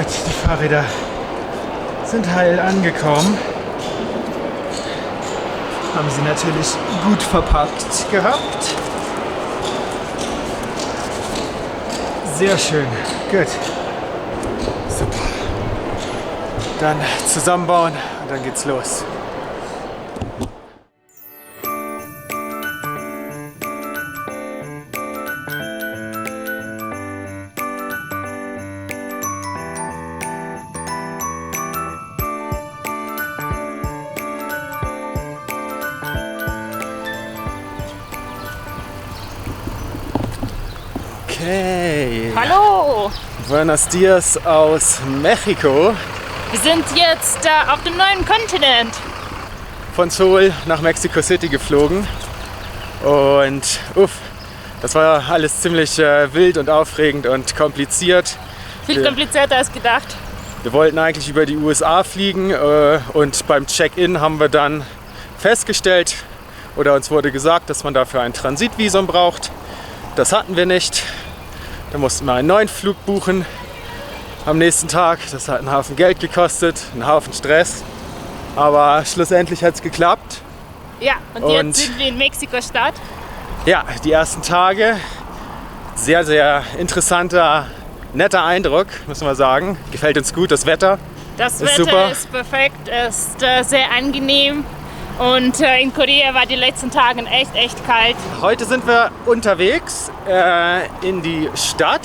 Gut, die Fahrräder sind heil angekommen. Haben sie natürlich gut verpackt gehabt. Sehr schön. Gut. Super. Dann zusammenbauen und dann geht's los. Okay. Hallo! Buenos dias aus Mexiko. Wir sind jetzt auf dem neuen Kontinent. Von Seoul nach Mexico City geflogen. Und das war alles ziemlich wild und aufregend und kompliziert. Viel komplizierter als gedacht. Wir wollten eigentlich über die USA fliegen und beim Check-in haben wir dann festgestellt oder uns wurde gesagt, dass man dafür ein Transitvisum braucht. Das hatten wir nicht. Da mussten wir einen neuen Flug buchen am nächsten Tag. Das hat einen Haufen Geld gekostet, einen Haufen Stress. Aber schlussendlich hat es geklappt. Ja, und jetzt sind wir in Mexiko-Stadt. Ja, die ersten Tage. Sehr, sehr interessanter, netter Eindruck, muss man sagen. Gefällt uns gut, das Wetter. Das ist Wetter super. ist perfekt, ist sehr angenehm. Und in Korea war die letzten Tage echt kalt. Heute sind wir unterwegs in die Stadt,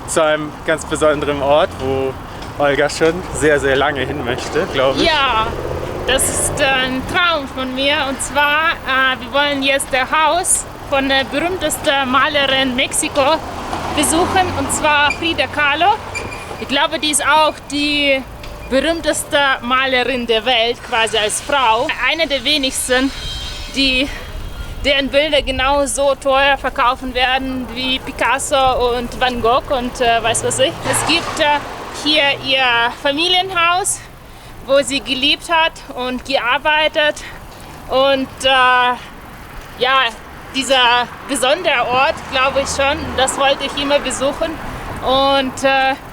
zu einem ganz besonderen Ort, wo Olga schon sehr, sehr lange hin möchte, glaube ich. Ja, das ist ein Traum von mir. Und zwar, wir wollen jetzt das Haus von der berühmtesten Malerin Mexiko besuchen, und zwar Frida Kahlo. Ich glaube, die ist auch die berühmteste Malerin der Welt, quasi als Frau. Eine der wenigsten, deren Bilder genau so teuer verkaufen werden wie Picasso und Van Gogh und weiß was ich. Es gibt hier ihr Familienhaus, wo sie gelebt hat und gearbeitet. Und ja, dieser besondere Ort, glaube ich schon, das wollte ich immer besuchen. Und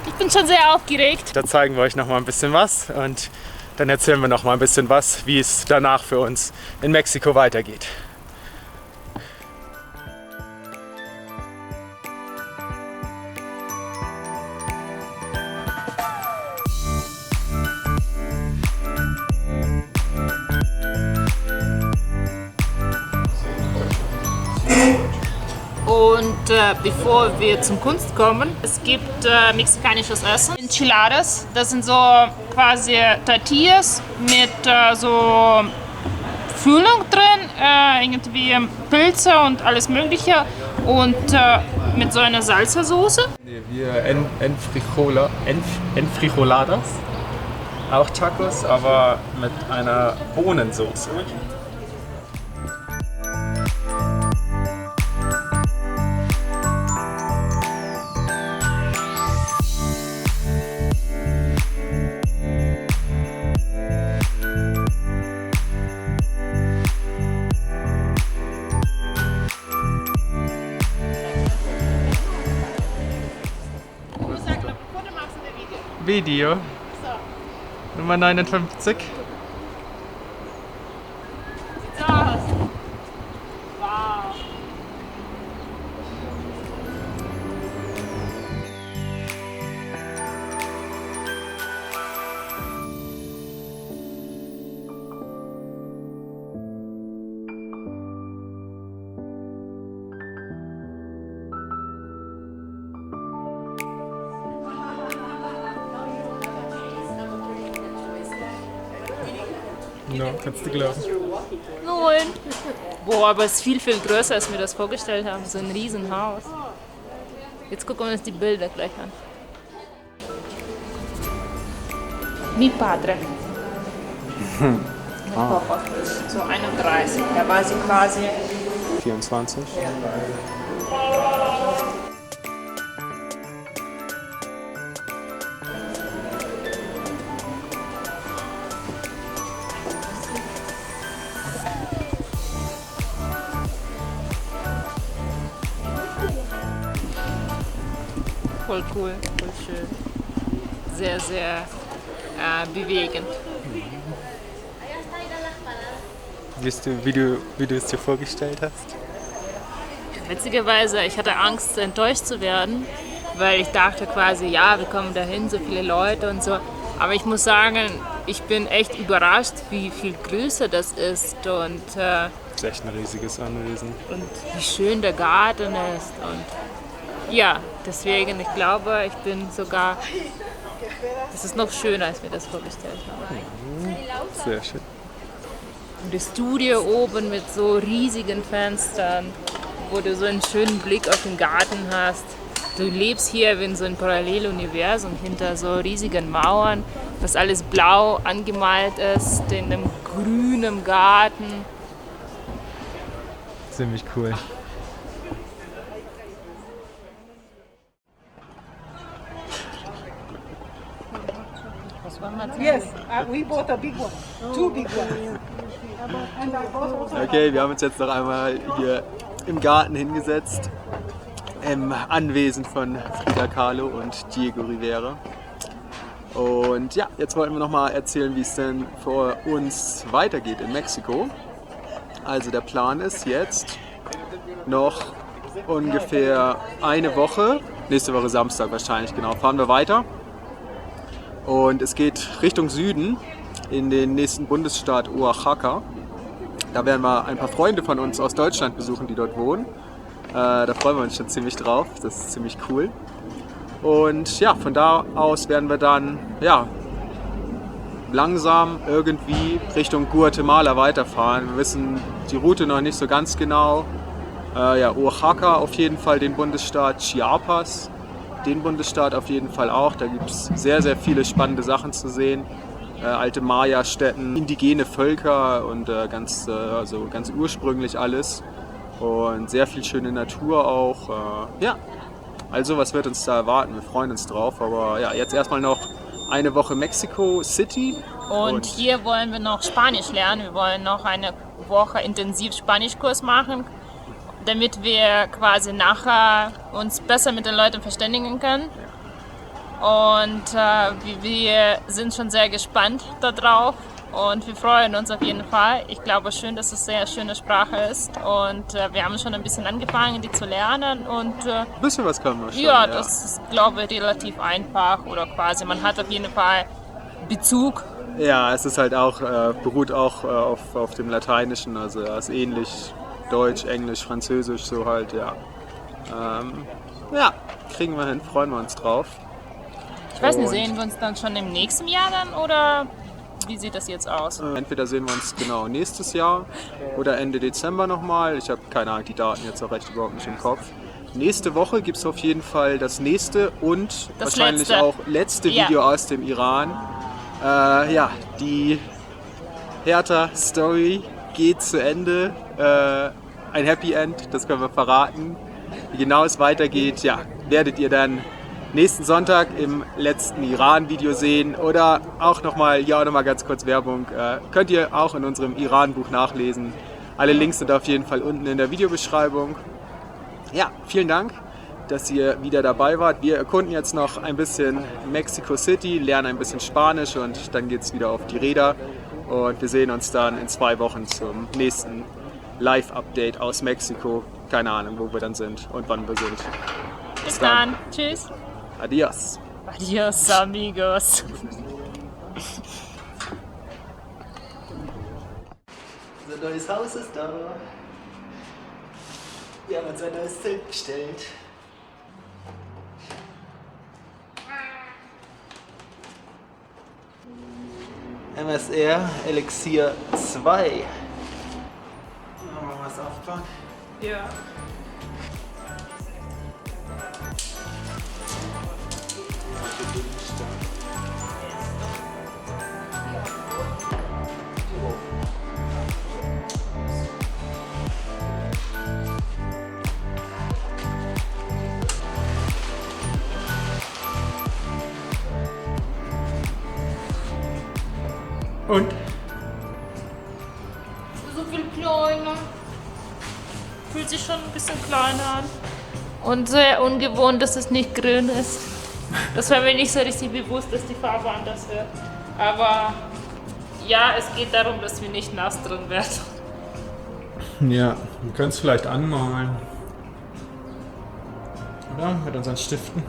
ich bin schon sehr aufgeregt. Da zeigen wir euch noch mal ein bisschen was und dann erzählen wir noch mal ein bisschen was, wie es danach für uns in Mexiko weitergeht. Und bevor wir zum Kunst kommen, es gibt mexikanisches Essen. Enchiladas, das sind so quasi Tortillas mit so Füllung drin, irgendwie Pilze und alles Mögliche und mit so einer Salsa-Soße. Wir Enfrijoladas, auch Tacos, aber mit einer Bohnensoße. Video. Nummer 59. Sieht's aus. Wow. Ja, kannst du glauben. 9. Boah, aber es ist viel größer, als wir das vorgestellt haben. So ein Riesenhaus. Jetzt gucken wir uns die Bilder gleich an. Mi padre. Mit Papa. So 31. Da war sie quasi 24. voll cool, voll schön. sehr, sehr bewegend. Wie du es dir vorgestellt hast? Witzigerweise, ich hatte Angst, enttäuscht zu werden, weil ich dachte quasi, ja, wir kommen dahin, so viele Leute und so. Aber ich muss sagen, ich bin echt überrascht, wie viel größer das ist und Das ist echt ein riesiges Anwesen. und wie schön der Garten ist. Und ja, deswegen, ich glaube, ich bin sogar, es ist noch schöner, als wir das vorgestellt haben. Sehr schön. Und das Studio oben mit so riesigen Fenstern, wo du so einen schönen Blick auf den Garten hast. Du lebst hier wie in so einem Paralleluniversum hinter so riesigen Mauern, was alles blau angemalt ist, in einem grünen Garten. Ziemlich cool. Was wollen wir Yes, we bought a big one, 2 big ones. And I bought also Okay, wir haben uns jetzt noch einmal hier im Garten hingesetzt, im Anwesen von Frida Kahlo und Diego Rivera. Und ja, jetzt wollten wir noch mal erzählen, wie es denn für uns weitergeht in Mexiko. Also der Plan ist jetzt noch ungefähr eine Woche, nächste Woche Samstag wahrscheinlich, genau, fahren wir weiter. Und es geht Richtung Süden in den nächsten Bundesstaat Oaxaca. Da werden wir ein paar Freunde von uns aus Deutschland besuchen, die dort wohnen. Da freuen wir uns schon ziemlich drauf, das ist ziemlich cool. Und ja, von da aus werden wir dann langsam irgendwie Richtung Guatemala weiterfahren. Wir wissen die Route noch nicht so ganz genau. Oaxaca auf jeden Fall, den Bundesstaat Chiapas, den Bundesstaat auf jeden Fall auch. Da gibt es sehr, sehr viele spannende Sachen zu sehen. Alte Maya-Stätten, indigene Völker und ganz ursprünglich alles. Und sehr viel schöne Natur auch. Also was wird uns da erwarten? Wir freuen uns drauf. Aber ja, jetzt erstmal noch eine Woche Mexico City. Und hier wollen wir noch Spanisch lernen. Wir wollen noch eine Woche intensiv Spanischkurs machen, damit wir quasi nachher uns besser mit den Leuten verständigen können. Und wir sind schon sehr gespannt darauf und wir freuen uns auf jeden Fall. Ich glaube schön, dass es eine sehr schöne Sprache ist und wir haben schon ein bisschen angefangen, die zu lernen. Und ein bisschen was können wir schon. ja, das ist, glaube ich, relativ einfach oder quasi man hat auf jeden Fall Bezug. Ja, es ist halt auch, beruht auch auf dem Lateinischen, also ist ähnlich Deutsch, Englisch, Französisch, so halt, ja. Kriegen wir hin, freuen wir uns drauf. Ich weiß nicht, sehen wir uns dann schon im nächsten Jahr dann oder wie sieht das jetzt aus? Entweder sehen wir uns genau nächstes Jahr oder Ende Dezember nochmal. Ich habe keine Ahnung, die Daten jetzt auch recht überhaupt nicht im Kopf. Nächste Woche gibt es auf jeden Fall das nächste und das wahrscheinlich letzte. auch letzte Video aus dem Iran. Die Hertha-Story geht zu Ende. Ein Happy End, das können wir verraten. Wie genau es weitergeht, werdet ihr dann nächsten Sonntag im letzten Iran-Video sehen oder auch nochmal ganz kurz Werbung. Könnt ihr auch in unserem Iran-Buch nachlesen. Alle Links sind auf jeden Fall unten in der Videobeschreibung. Ja, vielen Dank, dass ihr wieder dabei wart. Wir erkunden jetzt noch ein bisschen Mexico City, lernen ein bisschen Spanisch und dann geht es wieder auf die Räder. Und wir sehen uns dann in 2 Wochen zum nächsten Live-Update aus Mexiko. Keine Ahnung, wo wir dann sind und wann wir sind. Bis dann. Tschüss. Adios. Adios, amigos. Unser neues Haus ist da. Wir haben uns ein neues Zelt bestellt. MSR Elixier 2. Wollen wir mal was aufbauen? Ja. Und? So viel kleiner. Fühlt sich schon ein bisschen kleiner an. Und sehr ungewohnt, dass es nicht grün ist. Das war mir nicht so richtig bewusst, dass die Farbe anders wird. Aber ja, es geht darum, dass wir nicht nass drin werden. Ja, wir können es vielleicht anmalen. Oder? Mit unseren Stiften.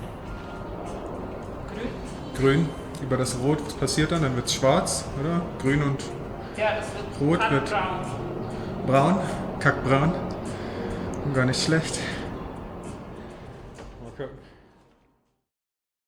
Grün über das Rot, was passiert dann? Dann wird es schwarz, oder? Grün und Ja, das wird Rot wird braun. braun, kackbraun. Gar nicht schlecht.